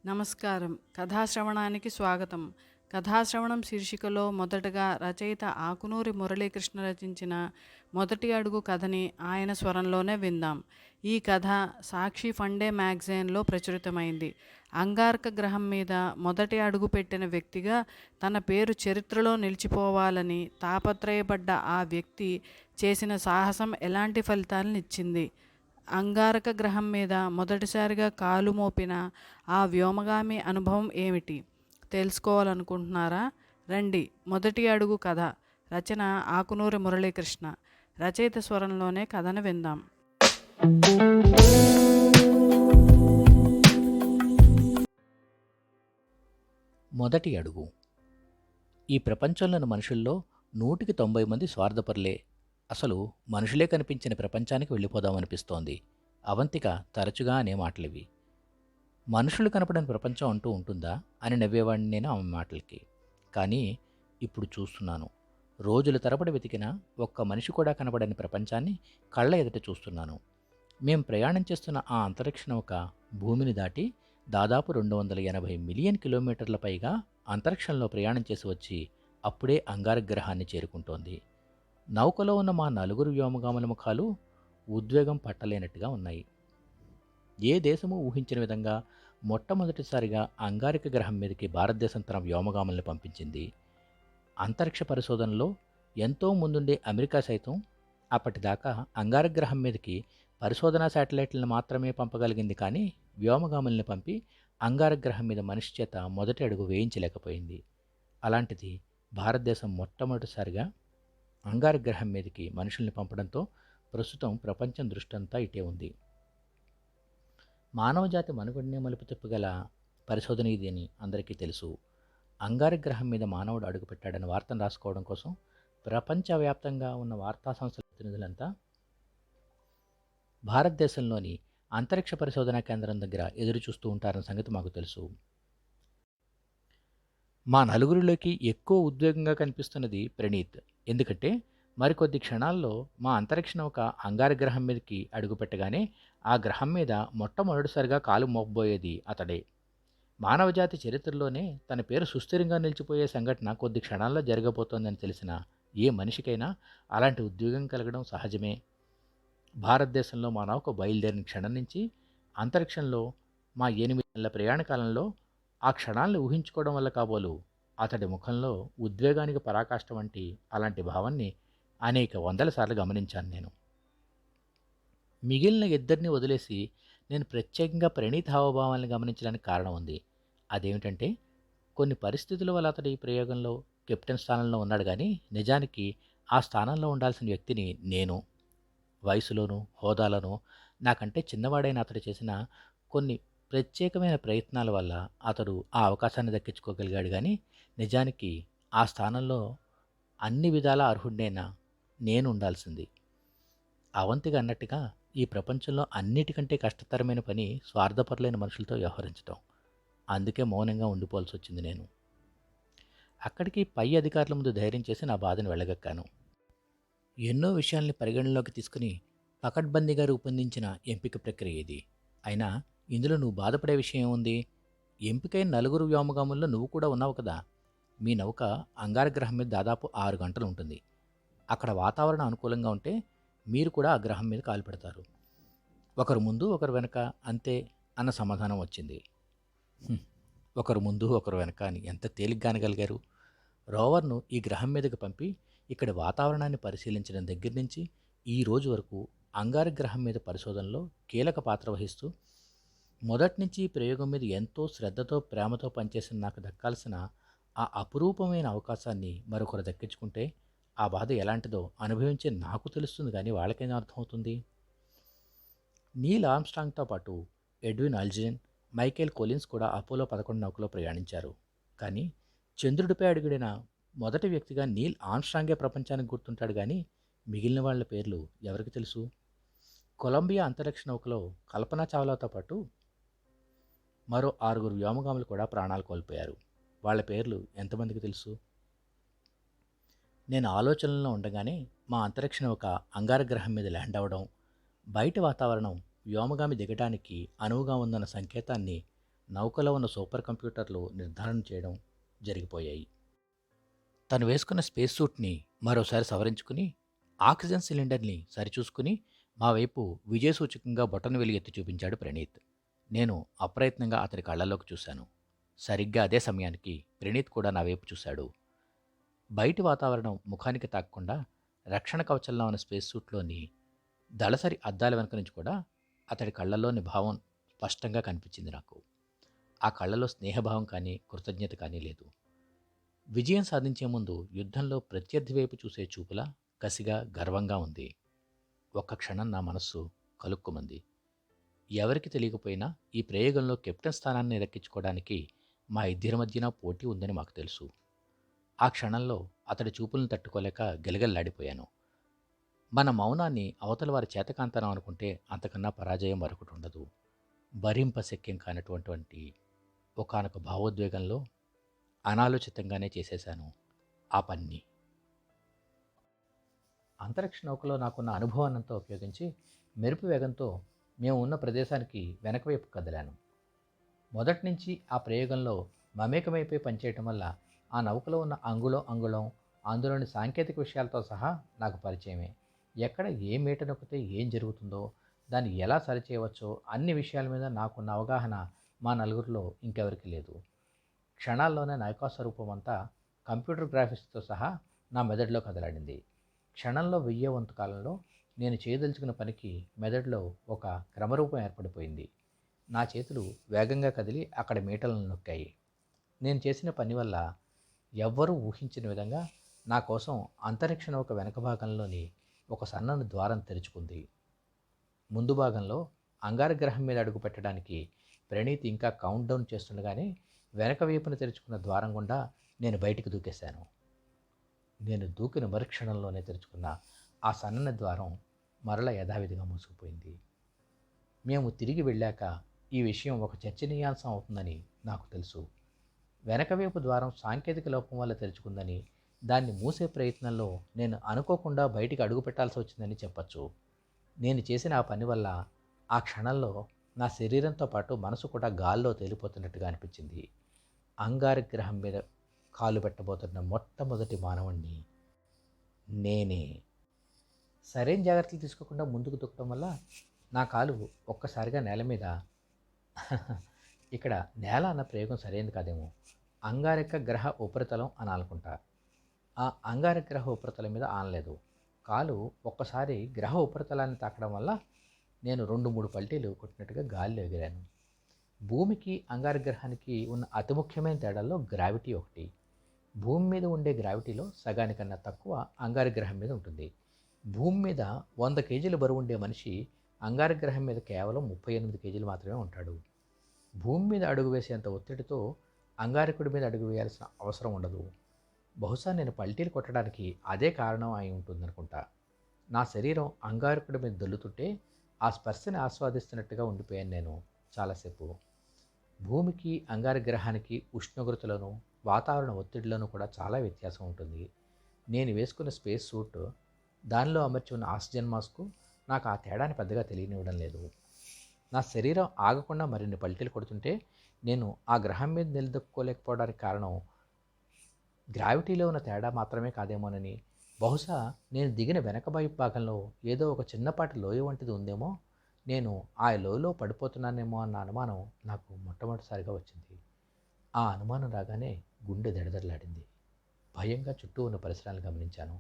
నమస్కారం. కథాశ్రవణానికి స్వాగతం. కథాశ్రవణం శీర్షికలో మొదటగా రచయిత ఆకునూరి మురళీకృష్ణ రచించిన మొదటి అడుగు కథని ఆయన స్వరంలోనే విందాం. ఈ కథ సాక్షి ఫండే మ్యాగజైన్లో ప్రచురితమైంది. అంగారక గ్రహం మీద మొదటి అడుగు పెట్టిన వ్యక్తిగా తన పేరు చరిత్రలో నిలిచిపోవాలని తాపత్రయపడ్డ ఆ వ్యక్తి చేసిన సాహసం ఎలాంటి ఫలితాలనిచ్చింది? అంగారక గ్రహం మీద మొదటిసారిగా కాలు మోపిన ఆ వ్యోమగామి అనుభవం ఏమిటి తెలుసుకోవాలనుకుంటున్నారా? రండి. మొదటి అడుగు కథ. రచన ఆకునూరి మురళీకృష్ణ. రచయిత స్వరంలోనే కథను విందాం. మొదటి అడుగు. ఈ ప్రపంచంలోని మనుషుల్లో 190 మంది స్వార్థపరులే. అసలు మనుషులే కనిపించిన ప్రపంచానికి వెళ్ళిపోదామనిపిస్తోంది. అవంతిక తరచుగా అనే మాటలివి. మనుషులు కనపడని ప్రపంచం అంటూ ఉంటుందా అని నవ్వేవాడిని నేను ఆమె మాటలకి. కానీ ఇప్పుడు చూస్తున్నాను. రోజుల తరబడి వెతికినా ఒక్క మనిషి కూడా కనపడని ప్రపంచాన్ని కళ్ళ ఎదుట చూస్తున్నాను. మేం ప్రయాణం చేస్తున్న ఆ అంతరిక్ష నౌక భూమిని దాటి దాదాపు 280 మిలియన్ కిలోమీటర్ల పైగా అంతరిక్షంలో ప్రయాణం చేసి వచ్చి అప్పుడే అంగారక గ్రహాన్ని చేరుకుంటోంది. నౌకలో ఉన్న మా నలుగురు వ్యోమగాముల ముఖాలు ఉద్వేగం పట్టలేనట్టుగా ఉన్నాయి. ఏ దేశమూ ఊహించిన విధంగా మొట్టమొదటిసారిగా అంగారక గ్రహం మీదకి భారతదేశం తన వ్యోమగాముల్ని పంపించింది. అంతరిక్ష పరిశోధనలో ఎంతో ముందుండే అమెరికా సైతం అప్పటిదాకా అంగారక గ్రహం మీదకి పరిశోధనా శాటిలైట్లను మాత్రమే పంపగలిగింది, కానీ వ్యోమగాముల్ని పంపి అంగారక గ్రహం మీద మనిషి చేత మొదటి అడుగు వేయించలేకపోయింది. అలాంటిది భారతదేశం మొట్టమొదటిసారిగా అంగారక గ్రహం మీదకి మనుషుల్ని పంపడంతో ప్రస్తుతం ప్రపంచం దృష్టంతా ఇటే ఉంది. మానవజాతి మనుగడనే మలుపు తిప్పగల పరిశోధన ఇది అని అందరికీ తెలుసు. అంగారక గ్రహం మీద మానవుడు అడుగుపెట్టాడని వార్తను రాసుకోవడం కోసం ప్రపంచవ్యాప్తంగా ఉన్న వార్తా సంస్థల ప్రతినిధులంతా భారతదేశంలోని అంతరిక్ష పరిశోధనా కేంద్రం దగ్గర ఎదురు చూస్తూ ఉంటారన్న సంగతి మాకు తెలుసు. మా నలుగురిలోకి ఎక్కువ ఉద్వేగంగా కనిపిస్తున్నది ప్రణీత్. ఎందుకంటే మరికొద్ది క్షణాల్లో మా అంతరిక్ష నౌక అంగారక గ్రహం మీదకి అడుగుపెట్టగానే ఆ గ్రహం మీద మొట్టమొదటిసారిగా కాలు మోపబోయేది అతడే. మానవజాతి చరిత్రలోనే తన పేరు సుస్థిరంగా నిలిచిపోయే సంఘటన కొద్ది క్షణాల్లో జరగబోతోందని తెలిసిన ఏ మనిషికైనా అలాంటి ఉద్వేగం కలగడం సహజమే. భారతదేశంలో మా నౌక బయలుదేరిన క్షణం నుంచి అంతరిక్షంలో మా 8 నెలల ప్రయాణ కాలంలో ఆ క్షణాలను ఊహించుకోవడం వల్ల కాబోలు అతడి ముఖంలో ఉద్వేగానికి పరాకాష్ట వంటి అలాంటి భావాన్ని అనేక వందల సార్లు గమనించాను నేను. మిగిలిన ఇద్దరిని వదిలేసి నేను ప్రత్యేకంగా ప్రణీత్ హావభావాలను గమనించడానికి కారణం ఉంది. అదేమిటంటే కొన్ని పరిస్థితుల వల్ల అతడి ఈ ప్రయోగంలో కెప్టెన్ స్థానంలో ఉన్నాడు, కానీ నిజానికి ఆ స్థానంలో ఉండాల్సిన వ్యక్తిని నేను. వయసులోనూ హోదాలోనూ నాకంటే చిన్నవాడైన అతడు చేసిన కొన్ని ప్రత్యేకమైన ప్రయత్నాల వల్ల అతడు ఆ అవకాశాన్ని దక్కించుకోగలిగాడు, కానీ నిజానికి ఆ స్థానంలో అన్ని విధాల అర్హుడినైనా నేను ఉండాల్సింది. అవంతిగా అన్నట్టుగా ఈ ప్రపంచంలో అన్నిటికంటే కష్టతరమైన పని స్వార్థపరులైన మనుషులతో వ్యవహరించడం. అందుకే మౌనంగా ఉండిపోవాల్సి వచ్చింది నేను. అక్కడికి పై అధికారుల ముందు ధైర్యం చేసి నా బాధను వెళ్ళగక్కాను. ఎన్నో విషయాల్ని పరిగణనలోకి తీసుకుని పకడ్బందీగా రూపొందించిన ఎంపిక ప్రక్రియ ఇది. అయినా ఇందులో నువ్వు బాధపడే విషయం ఏముంది? ఎంపికైన నలుగురు వ్యోమగాముల్లో నువ్వు కూడా ఉన్నావు కదా. మీ నౌక అంగారక గ్రహం మీద దాదాపు 6 గంటలు ఉంటుంది. అక్కడ వాతావరణం అనుకూలంగా ఉంటే మీరు కూడా ఆ గ్రహం మీద కాలు పెడతారు. ఒకరు ముందు ఒకరు వెనక అంతే అన్న సమాధానం వచ్చింది. ఒకరు ముందు ఒకరు వెనక అని ఎంత తేలిగ్గా అనగలిగారు? రోవర్ను ఈ గ్రహం మీదకి పంపి ఇక్కడ వాతావరణాన్ని పరిశీలించడం దగ్గర నుంచి ఈ రోజు వరకు అంగారక గ్రహం మీద పరిశోధనలో కీలక పాత్ర వహిస్తూ మొదటి నుంచి ఈ ప్రయోగం మీద ఎంతో శ్రద్ధతో ప్రేమతో పనిచేసిన నాకు దక్కాల్సిన ఆ అపురూపమైన అవకాశాన్ని మరొకరు దక్కించుకుంటే ఆ బాధ ఎలాంటిదో అనుభవించే నాకు తెలుస్తుంది, కానీ వాళ్ళకేం అర్థమవుతుంది? నీల్ ఆర్మ్స్ట్రాంగ్తో పాటు ఎడ్విన్ అల్డ్రిన్, మైకేల్ కోలిన్స్ కూడా అపోలో 11 నౌకలో ప్రయాణించారు. కానీ చంద్రుడిపై అడుగుడిన మొదటి వ్యక్తిగా నీల్ ఆర్మ్స్ట్రాంగే ప్రపంచానికి గుర్తుంటాడు, కానీ మిగిలిన వాళ్ళ పేర్లు ఎవరికి తెలుసు? కొలంబియా అంతరిక్ష నౌకలో కల్పనా చావ్లాతో పాటు మరో 6 వ్యోమగాములు కూడా ప్రాణాలు కోల్పోయారు. వాళ్ళ పేర్లు ఎంతమందికి తెలుసు? నేను ఆలోచనలో ఉండగానే మా అంతరిక్ష నౌక అంగారక గ్రహం మీద ల్యాండ్ అవ్వడం, బయట వాతావరణం వ్యోమగామి దిగటానికి అనువుగా ఉందన్న సంకేతాన్ని నౌకలో ఉన్న సూపర్ కంప్యూటర్లు నిర్ధారణ చేయడం జరిగిపోయాయి. తను వేసుకున్న స్పేస్ సూట్ని మరోసారి సవరించుకుని, ఆక్సిజన్ సిలిండర్ని సరిచూసుకుని, మా వైపు విజయసూచకంగా బొటనవేలు ఎత్తి చూపించాడు ప్రణీత్. నేను అప్రయత్నంగా అతడి కళ్ళల్లోకి చూశాను. సరిగ్గా అదే సమయానికి ప్రణీత్ కూడా నా వైపు చూశాడు. బయటి వాతావరణం ముఖానికి తాకకుండా రక్షణ కవచంలో ఉన్న స్పేస్ సూట్లోని దళసరి అద్దాల వెనుక నుంచి కూడా అతడి కళ్ళల్లోని భావం స్పష్టంగా కనిపించింది నాకు. ఆ కళ్ళలో స్నేహభావం కానీ కృతజ్ఞత కానీ లేదు. విజయం సాధించే ముందు యుద్ధంలో ప్రత్యర్థి వైపు చూసే చూపులా కసిగా గర్వంగా ఉంది. ఒక్క క్షణం నా మనస్సు కలుక్కుమంది. ఎవరికి తెలియకపోయినా ఈ ప్రయోగంలో కెప్టెన్ స్థానాన్ని దక్కించుకోవడానికి మా ఇద్దరి మధ్యన పోటీ ఉందని మాకు తెలుసు. ఆ క్షణంలో అతడి చూపులను తట్టుకోలేక గెలగల్లాడిపోయాను. మన మౌనాన్ని అవతల వారి చేతకాంతనం అనుకుంటే అంతకన్నా పరాజయం మరొకటి ఉండదు. భరింపశక్యం కానటువంటి ఒకానొక భావోద్వేగంలో అనాలోచితంగానే చేసేశాను ఆ పని. అంతరిక్ష నౌకలో నాకున్న అనుభవాన్నంతా ఉపయోగించి మెరుపు వేగంతో మేము ఉన్న ప్రదేశానికి వెనకవైపు కదిలాను. మొదటి నుంచి ఆ ప్రయోగంలో మమేకమైపోయి పనిచేయటం వల్ల ఆ నౌకలో ఉన్న అంగుళం అందులోని సాంకేతిక విషయాలతో సహా నాకు పరిచయమే. ఎక్కడ ఏ మీట నొక్కితే ఏం జరుగుతుందో, దాన్ని ఎలా సరిచేయవచ్చో అన్ని విషయాల మీద నాకున్న అవగాహన మా నలుగురిలో ఇంకెవరికి లేదు. క్షణాల్లోనే నౌకాస్వరూపం అంతా కంప్యూటర్ గ్రాఫిక్స్తో సహా నా మెదడులో కదలాడింది. క్షణంలో 1000వ వంతు కాలంలో నేను చేయదలుచుకున్న పనికి మెదడులో ఒక క్రమరూపం ఏర్పడిపోయింది. నా చేతులు వేగంగా కదిలి అక్కడ మీటలను నొక్కాయి. నేను చేసిన పని వల్ల ఎవ్వరూ ఊహించిన విధంగా నా కోసం అంతరిక్ష నౌక వెనక భాగంలోని ఒక సన్నని ద్వారం తెరుచుకుంది. ముందు భాగంలో అంగారగ్రహం మీద అడుగు పెట్టడానికి ప్రణీత్ ఇంకా కౌంట్ డౌన్ చేస్తుండగానే వెనక వైపున తెరుచుకున్న ద్వారం గుండా నేను బయటికి దూకేశాను. నేను దూకిన మరుక్షణంలోనే తెరుచుకున్న ఆ సన్నని ద్వారం మరల యథావిధిగా మూసుకుపోయింది. మేము తిరిగి వెళ్ళాక ఈ విషయం ఒక చర్చనీయాంశం అవుతుందని నాకు తెలుసు. వెనకవైపు ద్వారం సాంకేతిక లోపం వల్ల తెరుచుకుందని, దాన్ని మూసే ప్రయత్నంలో నేను అనుకోకుండా బయటికి అడుగు పెట్టాల్సి వచ్చిందని చెప్పచ్చు. నేను చేసిన ఆ పని వల్ల ఆ క్షణంలో నా శరీరంతో పాటు మనసు కూడా గాల్లో తేలిపోతున్నట్టుగా అనిపించింది. అంగారగ్రహం మీద కాలు పెట్టబోతున్న మొట్టమొదటి మానవుణ్ణి నేనే. సరైన జాగ్రత్తలు తీసుకోకుండా ముందుకు దూకడం వల్ల నా కాలు ఒక్కసారిగా నేల మీద ఇక్కడ నేల అన్న ప్రయోగం సరైనది కాదేమో, అంగారక గ్రహ ఉపరితలం అని అనుకుంటా. ఆ అంగారక గ్రహ ఉపరితలం మీద ఆనలేదు. కాలు ఒక్కసారి గ్రహ ఉపరితలాన్ని తాకడం వల్ల నేను 2-3 పల్టీలు కొట్టినట్టుగా గాలిలో ఎగిరాను. భూమికి అంగారగ్రహానికి ఉన్న అతి ముఖ్యమైన తేడాల్లో గ్రావిటీ ఒకటి. భూమి మీద ఉండే గ్రావిటీలో సగానికన్నా తక్కువ అంగారగ్రహం మీద ఉంటుంది. భూమి మీద 100 కేజీల బరువు ఉండే మనిషి అంగారగ్రహం మీద కేవలం 38 కేజీలు మాత్రమే ఉంటాడు. భూమి మీద అడుగు వేసేంత ఒత్తిడితో అంగారకుడి మీద అడుగు వేయాల్సిన అవసరం ఉండదు. బహుశా నేను పల్టీలు కొట్టడానికి అదే కారణం అయి ఉంటుందనుకుంటా. నా శరీరం అంగారకుడి మీద దొల్లుతుంటే ఆ స్పర్శని ఆస్వాదిస్తున్నట్టుగా ఉండిపోయాను నేను చాలాసేపు. భూమికి అంగారగ్రహానికి ఉష్ణోగ్రతలోనూ వాతావరణ ఒత్తిడిలోనూ కూడా చాలా వ్యత్యాసం ఉంటుంది. నేను వేసుకున్న స్పేస్ సూట్, దానిలో అమర్చి ఉన్న ఆక్సిజన్ మాస్కు నాకు ఆ తేడాని పెద్దగా తెలియనివ్వడం లేదు. నా శరీరం ఆగకుండా మరిన్ని పల్టీలు కొడుతుంటే నేను ఆ గ్రహం మీద నిలదొక్కుకోలేకపోవడానికి కారణం గ్రావిటీలో ఉన్న తేడా మాత్రమే కాదేమోనని, బహుశా నేను దిగిన వెనక వైపు భాగంలో ఏదో ఒక చిన్నపాటి లోయ వంటిది ఉందేమో, నేను ఆ లోయలో పడిపోతున్నానేమో అన్న అనుమానం నాకు మొట్టమొదటిసారిగా వచ్చింది. ఆ అనుమానం రాగానే గుండె దడదడలాడింది. భయంగా చుట్టూ ఉన్న పరిసరాలను గమనించాను.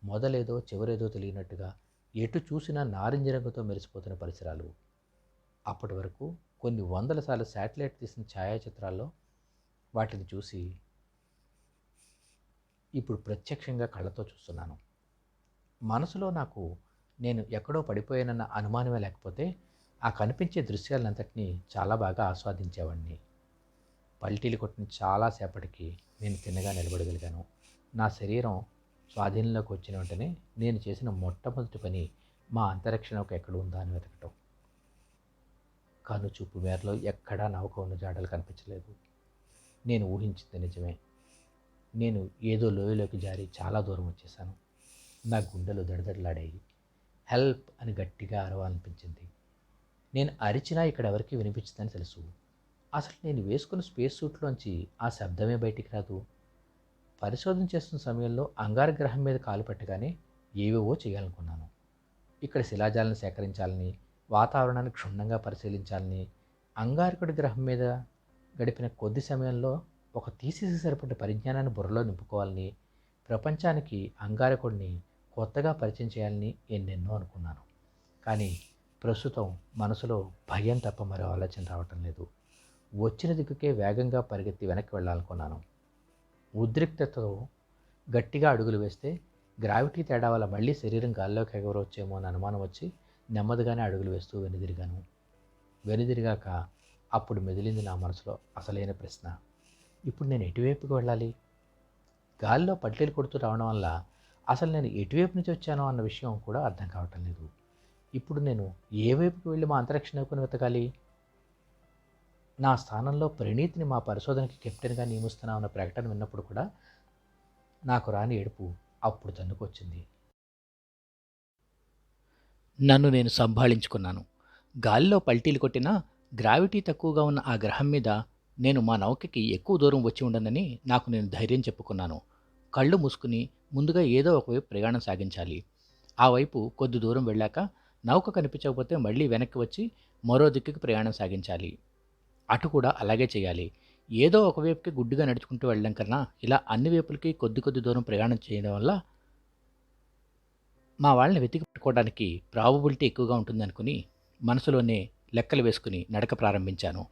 మొదలేదో చివరేదో తెలియనట్టుగా ఎటు చూసినా నారింజ రంగుతో మెరిసిపోతున్న పరిసరాలు. అప్పటి వరకు కొన్ని వందల సార్లు శాటిలైట్ తీసిన ఛాయాచిత్రాల్లో వాటిని చూసి ఇప్పుడు ప్రత్యక్షంగా కళ్ళతో చూస్తున్నాను. మనసులో నాకు నేను ఎక్కడో పడిపోయానన్న అనుమానమే లేకపోతే ఆ కనిపించే దృశ్యాలంతటినీ చాలా బాగా ఆస్వాదించేవాడిని. పల్టీలు కొట్టిన చాలాసేపటికి నేను తిన్నగా నిలబడగలిగాను. నా శరీరం స్వాధీనంలోకి వచ్చిన వెంటనే నేను చేసిన మొట్టమొదటి పని మా అంతరిక్ష నౌక ఎక్కడ ఉందా అని వెతకటం. కనుచూపు మేరలో ఎక్కడా నౌక ఉన్న జాడలు కనిపించలేదు. నేను ఊహించింది నిజమే. నేను ఏదో లోయలోకి జారి చాలా దూరం వచ్చేసాను. నా గుండెలు దడదడలాడాయి. హెల్ప్ అని గట్టిగా అరవాలనిపించింది. నేను అరిచినా ఇక్కడ ఎవరికీ వినిపించదని తెలుసు. అసలు నేను వేసుకున్న స్పేస్ సూట్లోంచి ఆ శబ్దమే బయటికి రాదు. పరిశోధన చేస్తున్న సమయంలో అంగారగ్రహం మీద కాలు పెట్టగానే ఏవేవో చేయాలనుకున్నాను. ఇక్కడ శిలాజాలను సేకరించాలని, వాతావరణాన్ని క్షుణ్ణంగా పరిశీలించాలని, అంగారకుడి గ్రహం మీద గడిపిన కొద్ది సమయంలో ఒక థీసిస్ సరిపడ్డ పరిజ్ఞానాన్ని బుర్రలో నింపుకోవాలని, ప్రపంచానికి అంగారకుడిని కొత్తగా పరిచయం చేయాలని ఎన్నెన్నో అనుకున్నాను. కానీ ప్రస్తుతం మనసులో భయం తప్ప మరో ఆలోచన రావటం లేదు. వచ్చిన దిక్కుకే వేగంగా పరిగెత్తి వెనక్కి వెళ్ళాలనుకున్నాను. ఉద్రిక్తతతో గట్టిగా అడుగులు వేస్తే గ్రావిటీ తేడా వల్ల మళ్ళీ శరీరం గాల్లోకి ఎగరవచ్చేమో అని అనుమానం వచ్చి నెమ్మదిగానే అడుగులు వేస్తూ వెనుదిరిగాను. వెనుదిరిగాక అప్పుడు మెదిలింది నా మనసులో అసలైన ప్రశ్న. ఇప్పుడు నేను ఎటువైపుకి వెళ్ళాలి? గాల్లో పట్టీలు కొడుతూ రావడం వల్ల అసలు నేను ఎటువైపు నుంచి వచ్చానో అన్న విషయం కూడా అర్థం కావటం లేదు. ఇప్పుడు నేను ఏ వైపుకి వెళ్ళి మా అంతరిక్ష నౌకను వెతకాలి? నా స్థానంలో ప్రణీత్ని మా పరిశోధనకి కెప్టెన్గా నియమిస్తున్నామన్న ప్రకటన విన్నప్పుడు కూడా నాకు రాని ఏడుపు అప్పుడు తన్నుకొచ్చింది. నన్ను నేను సంభాళించుకున్నాను. గాలిలో పల్టీలు కొట్టినా గ్రావిటీ తక్కువగా ఉన్న ఆ గ్రహం మీద నేను మా నౌకకి ఎక్కువ దూరం వచ్చి ఉండనని నాకు నేను ధైర్యం చెప్పుకున్నాను. కళ్ళు మూసుకుని ముందుగా ఏదో ఒకవైపు ప్రయాణం సాగించాలి. ఆ వైపు కొద్ది దూరం వెళ్ళాక నౌక కనిపించకపోతే మళ్ళీ వెనక్కి వచ్చి మరో దిక్కుకి ప్రయాణం సాగించాలి. అటు కూడా అలాగే చేయాలి. ఏదో ఒకవైపుకి గుడ్డిగా నడుచుకుంటూ వెళ్ళడం కన్నా ఇలా అన్ని వైపులకి కొద్ది కొద్ది దూరం ప్రయాణం చేయడం వల్ల మా వాళ్ళని వెతికి పట్టుకోవడానికి ప్రాబబిలిటీ ఎక్కువగా ఉంటుందనుకుని మనసులోనే లెక్కలు వేసుకుని నడక ప్రారంభించాను.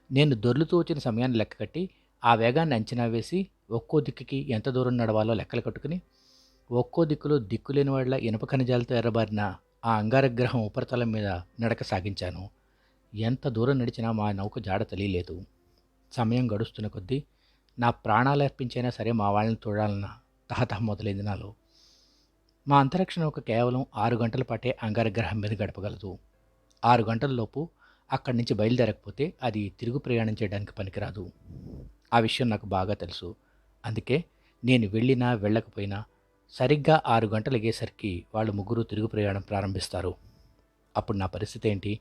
నేను దొర్లుతూ వచ్చిన సమయాన్ని లెక్క కట్టి ఆ వేగాన్ని అంచనా వేసి ఒక్కో దిక్కుకి ఎంత దూరం నడవాలో లెక్కలు కట్టుకుని ఒక్కో దిక్కులో దిక్కులేని వాళ్ళ ఇనుప ఖనిజాలతో ఎర్రబారిన ఆ అంగారగ్రహం ఉపరితలం మీద నడక సాగించాను. ఎంత దూరం నడిచినా మా నౌక జాడ తెలియలేదు. సమయం గడుస్తున్న కొద్దీ నా ప్రాణాలు అర్పించైనా సరే మా వాళ్ళని చూడాలన్న తహతహ మొదలైంది నాలో. మా అంతరిక్ష నౌక కేవలం 6 గంటల పాటే అంగారగ్రహం మీద గడపగలదు. 6 గంటలలోపు అక్కడి నుంచి బయలుదేరకపోతే అది తిరుగు ప్రయాణం చేయడానికి పనికిరాదు. ఆ విషయం నాకు బాగా తెలుసు. అందుకే నేను వెళ్ళినా వెళ్ళకపోయినా సరిగ్గా 6 గంటలు అయ్యేసరికి వాళ్ళు ముగ్గురు తిరుగు ప్రయాణం ప్రారంభిస్తారు. అప్పుడు నా పరిస్థితి ఏంటి?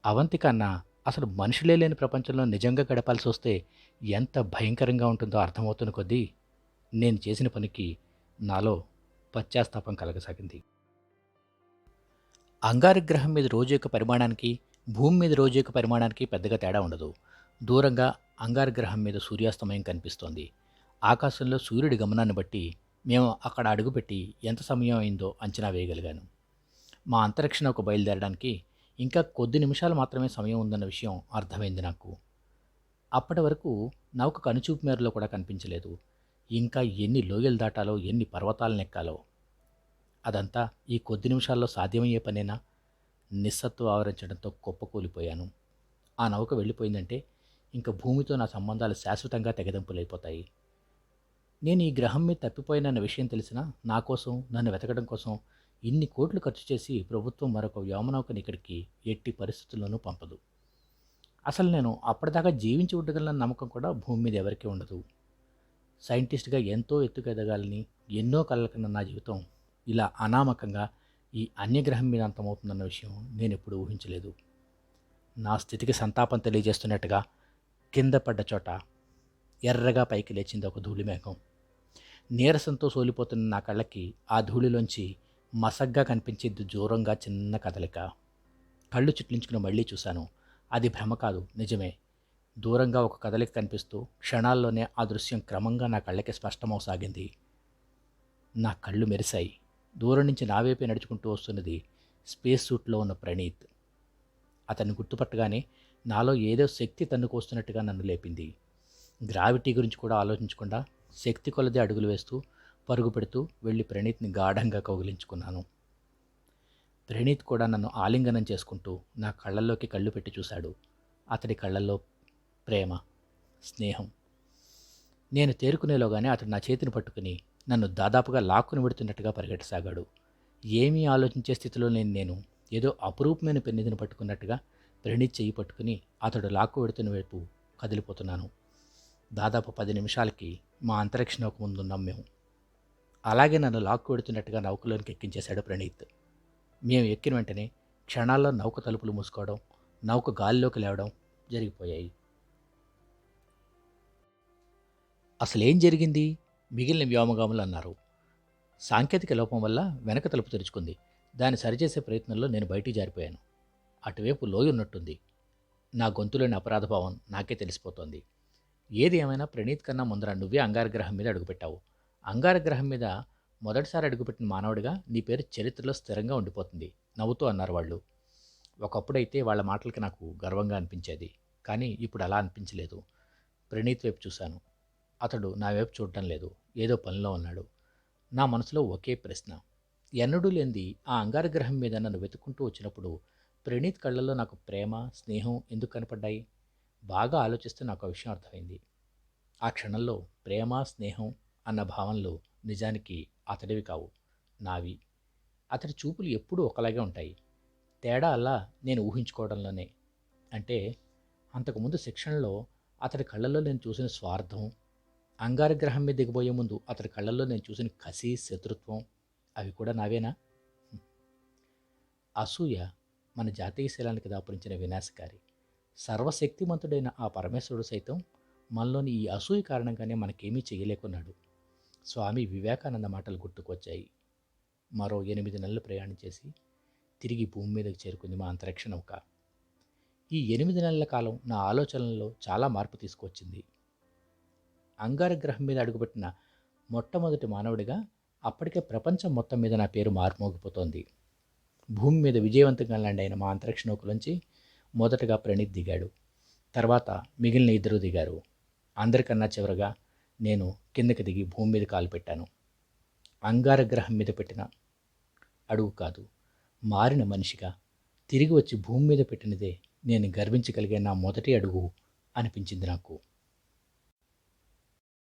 అవంతిక అన్న అసలు మనుషులే లేని ప్రపంచంలో నిజంగా గడపాల్సి వస్తే ఎంత భయంకరంగా ఉంటుందో అర్థమవుతున్న కొద్దీ నేను చేసిన పనికి నాలో పశ్చాత్తాపం కలగసాగింది. అంగారగ్రహం మీద రోజు యొక్క పరిమాణానికి భూమి మీద రోజు యొక్క పరిమాణానికి పెద్దగా తేడా ఉండదు. దూరంగా అంగారగ్రహం మీద సూర్యాస్తమయం కనిపిస్తోంది. ఆకాశంలో సూర్యుడి గమనాన్ని బట్టి మేము అక్కడ అడుగుపెట్టి ఎంత సమయం అయిందో అంచనా వేయగలిగాను. మా అంతరిక్ష నౌక బయలుదేరడానికి ఇంకా కొద్ది నిమిషాలు మాత్రమే సమయం ఉందన్న విషయం అర్థమైంది నాకు. అప్పటి వరకు నౌక కనుచూపు మేరలో కూడా కనిపించలేదు. ఇంకా ఎన్ని లోయలు దాటాలో, ఎన్ని పర్వతాలను ఎక్కాలో. అదంతా ఈ కొద్ది నిమిషాల్లో సాధ్యమయ్యే పనేనా? నిస్సత్వం ఆవరించడంతో కుప్పకూలిపోయాను. ఆ నౌక వెళ్ళిపోయిందంటే ఇంక భూమితో నా సంబంధాలు శాశ్వతంగా తెగదెంపులైపోతాయి. నేను ఈ గ్రహం మీద తప్పిపోయినన్న విషయం తెలిసినా నా కోసం, నన్ను వెతకడం కోసం ఇన్ని కోట్లు ఖర్చు చేసి ప్రభుత్వం మరొక వ్యోమనౌకని ఇక్కడికి ఎట్టి పరిస్థితుల్లోనూ పంపదు. అసలు నేను అప్పటిదాకా జీవించి ఉండగలన నమ్మకం కూడా భూమి మీద ఎవరికీ ఉండదు. సైంటిస్ట్గా ఎంతో ఎత్తుకు ఎదగాలని ఎన్నో కలలు కన్న నా జీవితం ఇలా అనామకంగా ఈ అన్యగ్రహం మీద అంతమవుతుందన్న విషయం నేను ఎప్పుడూ ఊహించలేదు. నా స్థితికి సంతాపం తెలియజేస్తున్నట్టుగా కింద పడ్డ చోట ఎర్రగా పైకి లేచింది ఒక ధూళి మేఘం. నీరసంతో సోలిపోతున్న నా కళ్ళకి ఆ ధూళిలోంచి మసగ్గా కనిపించేది దూరంగా చిన్న కదలిక. కళ్ళు చిట్లించుకుని మళ్ళీ చూశాను. అది భ్రమ కాదు, నిజమే. దూరంగా ఒక కదలిక కనిపిస్తూ క్షణాల్లోనే ఆ దృశ్యం క్రమంగా నా కళ్ళకి స్పష్టమవసాగింది. నా కళ్ళు మెరిశాయి. దూరం నుంచి నా వైపే నడుచుకుంటూ వస్తున్నది స్పేస్ సూట్లో ఉన్న ప్రణీత్. అతన్ని గుర్తుపట్టగానే నాలో ఏదో శక్తి తన్నుకొస్తున్నట్టుగా నన్ను లేపింది. గ్రావిటీ గురించి కూడా ఆలోచించకుండా శక్తి కొలది అడుగులు వేస్తూ పరుగు పెడుతూ వెళ్ళి ప్రణీత్ని గాఢంగా కౌగిలించుకున్నాను. ప్రణీత్ కూడా నన్ను ఆలింగనం చేసుకుంటూ నా కళ్ళల్లోకి కళ్ళు పెట్టి చూశాడు. అతడి కళ్ళల్లో ప్రేమ, స్నేహం. నేను తేరుకునేలోగానే అతడు నా చేతిని పట్టుకుని నన్ను దాదాపుగా లాక్కుని పెడుతున్నట్టుగా పరిగెట్టసాగాడు. ఏమీ ఆలోచించే స్థితిలో నేను ఏదో అపురూపమైన పెన్నిధిని పట్టుకున్నట్టుగా ప్రణీత్ చెయ్యి పట్టుకుని అతడు లాక్కు పెడుతున్న వైపు కదిలిపోతున్నాను. దాదాపు 10 నిమిషాలకి మా అంతరిక్ష నౌక ముందున్నాం మేము. అలాగే నన్ను లాక్కు పెడుతున్నట్టుగా నౌకలోనికి ఎక్కించేశాడు ప్రణీత్. మేము ఎక్కిన వెంటనే క్షణాల్లో నౌక తలుపులు మూసుకోవడం, నౌక గాలిలోకి లేవడం జరిగిపోయాయి. అసలేం జరిగింది? మిగిలిన వ్యోమగాములు అన్నారు. సాంకేతిక లోపం వల్ల వెనక తలుపు తెరుచుకుంది. దాన్ని సరిచేసే ప్రయత్నంలో నేను బయటికి జారిపోయాను. అటువైపు లోయ ఉన్నట్టుంది. నా గొంతులోని అపరాధభావం నాకే తెలిసిపోతోంది. ఏది ఏమైనా ప్రణీత్ కన్నా ముందర నువ్వే అంగారగ్రహం మీద అడుగుపెట్టావు. అంగారగ్రహం మీద మొదటిసారి అడుగుపెట్టిన మానవుడిగా నీ పేరు చరిత్రలో స్థిరంగా ఉండిపోతుంది నవ్వుతూ అన్నారు వాళ్ళు. ఒకప్పుడైతే వాళ్ళ మాటలకి నాకు గర్వంగా అనిపించేది. కానీ ఇప్పుడు అలా అనిపించలేదు. ప్రణీత్ వైపు చూశాను. అతడు నా వైపు చూడటం లేదు. ఏదో పనిలో ఉన్నాడు. నా మనసులో ఒకే ప్రశ్న. ఎన్నడూ లేనిది ఆ అంగారగ్రహం మీద నన్ను వెతుక్కుంటూ వచ్చినప్పుడు ప్రణీత్ కళ్ళల్లో నాకు ప్రేమ, స్నేహం ఎందుకు కనపడ్డాయి? బాగా ఆలోచిస్తే నాకు ఆ విషయం అర్థమైంది. ఆ క్షణంలో ప్రేమ, స్నేహం అన్న భావనలు నిజానికి అతడివి కావు, నావి. అతడి చూపులు ఎప్పుడూ ఒకలాగే ఉంటాయి. తేడా అలా నేను ఊహించుకోవడంలోనే. అంటే అంతకుముందు శిక్షణలో అతడి కళ్ళల్లో నేను చూసిన స్వార్థం, అంగారగ్రహం మీద దిగబోయే ముందు అతడి కళ్ళల్లో నేను చూసిన కసి, శత్రుత్వం అవి కూడా నావేనా? అసూయ మన జాతీయ శీలానికి దాపురించిన వినాశకారి. సర్వశక్తిమంతుడైన ఆ పరమేశ్వరుడు సైతం మనలోని ఈ అసూయ కారణంగానే మనకేమీ చేయలేకున్నాడు. స్వామి వివేకానంద మాటలు గుర్తుకొచ్చాయి. మరో 8 నెలలు ప్రయాణం చేసి తిరిగి భూమి మీదకి చేరుకుంది మా అంతరిక్ష నౌక. ఈ 8 నెలల కాలం నా ఆలోచనల్లో చాలా మార్పు తీసుకువచ్చింది. అంగారగ్రహం మీద అడుగుపెట్టిన మొట్టమొదటి మానవుడిగా అప్పటికే ప్రపంచం మొత్తం మీద నా పేరు మారుమోగిపోతోంది. భూమి మీద విజయవంతంగా ల్యాండ్ అయిన మా అంతరిక్ష నౌకలోంచి మొదటగా ప్రణీత్ దిగాడు. తర్వాత మిగిలిన ఇద్దరు దిగారు. అందరికన్నా చివరగా నేను కిందకి దిగి భూమి మీద కాలు పెట్టాను. అంగారగ్రహం మీద పెట్టిన అడుగు కాదు, మారిన మనిషిగా తిరిగి వచ్చి భూమి మీద పెట్టినదే నేను గర్వించగలిగే నా మొదటి అడుగు అనిపించింది నాకు.